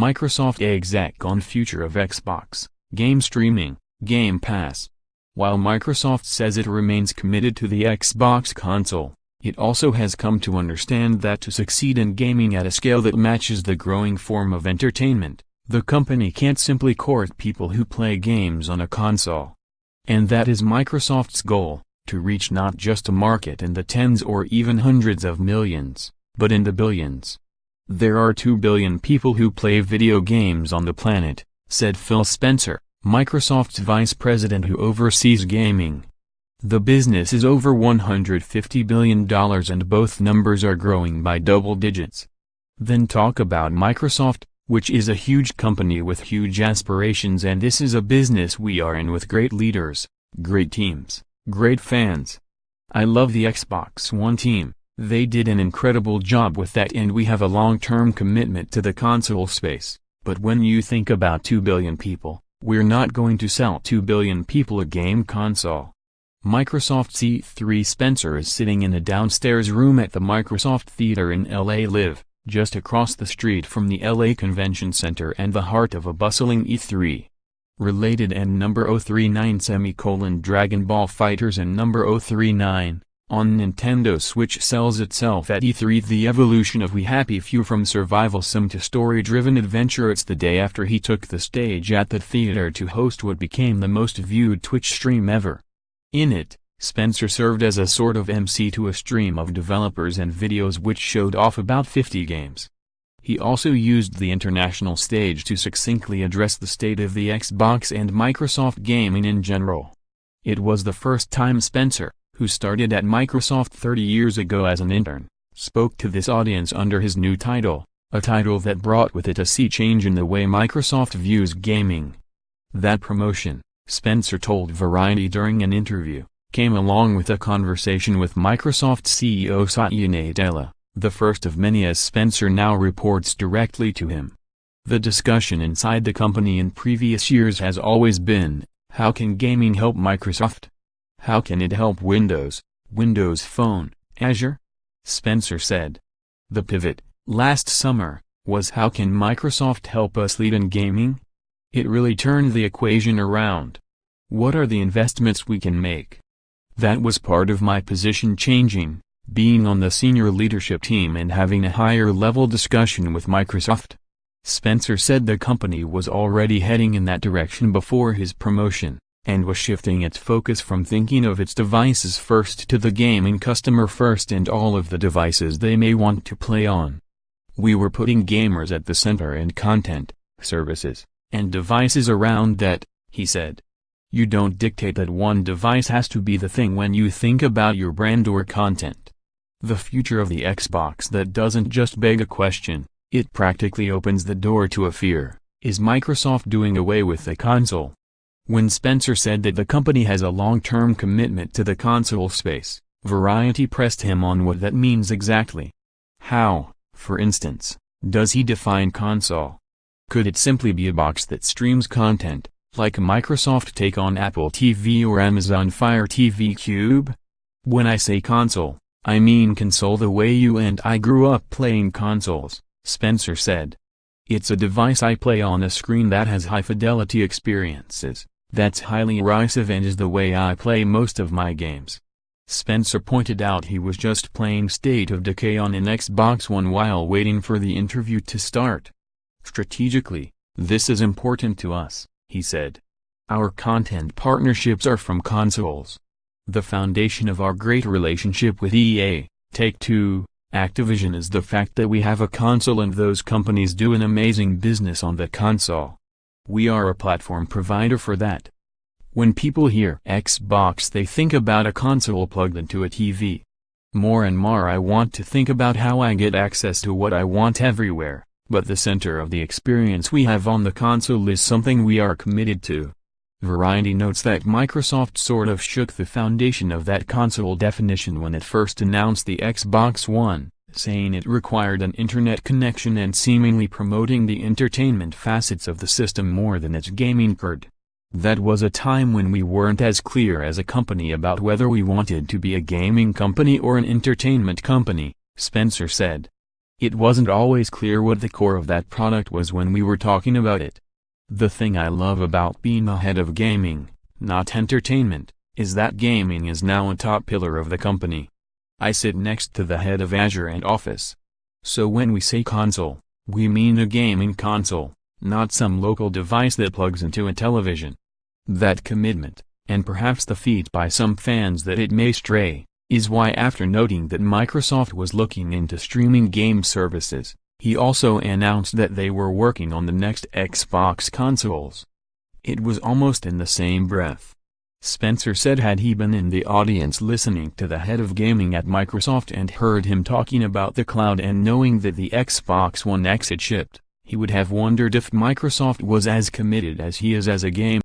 Microsoft Exec on future of Xbox, game streaming, Game Pass. While Microsoft says it remains committed to the Xbox console, it also has come to understand that to succeed in gaming at a scale that matches the growing form of entertainment, the company can't simply court people who play games on a console. And that is Microsoft's goal, to reach not just a market in the tens or even hundreds of millions, but in the billions. There are 2 billion people who play video games on the planet, said Phil Spencer, Microsoft's vice president who oversees gaming. The business is over $150 billion and both numbers are growing by double digits. Then talk about Microsoft, which is a huge company with huge aspirations, and this is a business we are in with great leaders, great teams, great fans. I love the Xbox One team. They did an incredible job with that and we have a long-term commitment to the console space, but when you think about 2 billion people, we're not going to sell 2 billion people a game console. Microsoft C3 Spencer is sitting in a downstairs room at the Microsoft Theater in LA Live, just across the street from the LA Convention Center and the heart of a bustling E3. Related and number 039 Dragon Ball FighterZ and number 039. On Nintendo Switch sells itself at E3. The evolution of We Happy Few from survival sim to story-driven adventure. It's the day after he took the stage at the theater to host what became the most viewed Twitch stream ever. In it, Spencer served as a sort of MC to a stream of developers and videos which showed off about 50 games. He also used the international stage to succinctly address the state of the Xbox and Microsoft gaming in general. It was the first time Spencer, who started at Microsoft 30 years ago as an intern, spoke to this audience under his new title, a title that brought with it a sea change in the way Microsoft views gaming. That promotion, Spencer told Variety during an interview, came along with a conversation with Microsoft CEO Satya Nadella, the first of many as Spencer now reports directly to him. The discussion inside the company in previous years has always been, how can gaming help Microsoft? How can it help Windows, Windows Phone, Azure? Spencer said. The pivot, last summer, was how can Microsoft help us lead in gaming? It really turned the equation around. What are the investments we can make? That was part of my position changing, being on the senior leadership team and having a higher level discussion with Microsoft. Spencer said the company was already heading in that direction before his promotion, and was shifting its focus from thinking of its devices first to the gaming customer first and all of the devices they may want to play on. We were putting gamers at the center and content, services, and devices around that, he said. You don't dictate that one device has to be the thing when you think about your brand or content. The future of the Xbox that doesn't just beg a question, it practically opens the door to a fear. Is Microsoft doing away with the console? When Spencer said that the company has a long-term commitment to the console space, Variety pressed him on what that means exactly. How, for instance, does he define console? Could it simply be a box that streams content, like Microsoft take on Apple TV or Amazon Fire TV Cube? When I say console, I mean console the way you and I grew up playing consoles, Spencer said. It's a device I play on a screen that has high-fidelity experiences, that's highly immersive and is the way I play most of my games. Spencer pointed out he was just playing State of Decay on an Xbox One while waiting for the interview to start. Strategically, this is important to us, he said. Our content partnerships are from consoles. The foundation of our great relationship with EA, Take-Two, Activision is the fact that we have a console and those companies do an amazing business on the console. We are a platform provider for that. When people hear Xbox they think about a console plugged into a TV. More and more I want to think about how I get access to what I want everywhere, but the center of the experience we have on the console is something we are committed to. Variety notes that Microsoft sort of shook the foundation of that console definition when it first announced the Xbox One, saying it required an internet connection and seemingly promoting the entertainment facets of the system more than its gaming card. That was a time when we weren't as clear as a company about whether we wanted to be a gaming company or an entertainment company, Spencer said. It wasn't always clear what the core of that product was when we were talking about it. The thing I love about being the head of gaming, not entertainment, is that gaming is now a top pillar of the company. I sit next to the head of Azure and Office. So when we say console, we mean a gaming console, not some local device that plugs into a television. That commitment, and perhaps the feat by some fans that it may stray, is why after noting that Microsoft was looking into streaming game services, he also announced that they were working on the next Xbox consoles. It was almost in the same breath. Spencer said had he been in the audience listening to the head of gaming at Microsoft and heard him talking about the cloud and knowing that the Xbox One X had shipped, he would have wondered if Microsoft was as committed as he is as a game